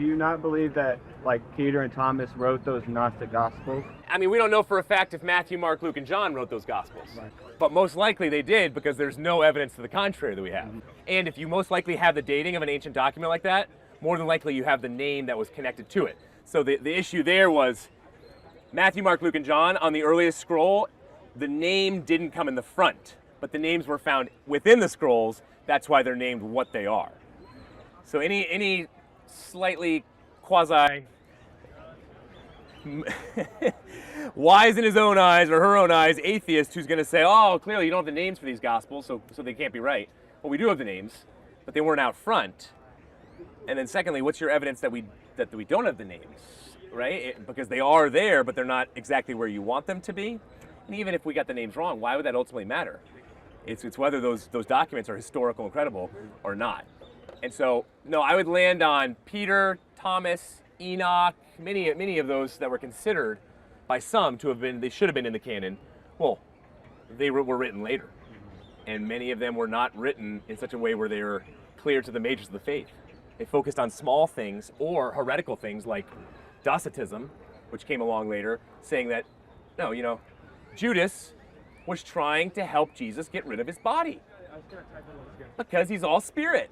Do you not believe that, like, Peter and Thomas wrote those Gnostic Gospels? I mean, we don't know for a fact if Matthew, Mark, Luke, and John wrote those Gospels. Right. But most likely they did, because there's no evidence to the contrary that we have. And if you most likely have the dating of an ancient document like that, more than likely you have the name that was connected to it. So the issue there was Matthew, Mark, Luke, and John, on the earliest scroll, the name didn't come in the front, but the names were found within the scrolls. That's why they're named what they are. So any slightly quasi wise in his own eyes or her own eyes atheist who's going to say, oh, clearly you don't have the names for these Gospels, so they can't be right. Well, we do have the names, but they weren't out front. And then secondly, what's your evidence that we don't have the names, right? Because they are there, but they're not exactly where you want them to be. And even if we got the names wrong, why would that ultimately matter? It's whether those documents are historical and credible or not. And so, no, I would land on Peter, Thomas, Enoch, many of those that were considered by some to have been, they should have been in the canon. Well, they were written later. And many of them were not written in such a way where they were clear to the majors of the faith. They focused on small things or heretical things like Docetism, which came along later, saying that, no, Judas was trying to help Jesus get rid of his body because he's all spirit.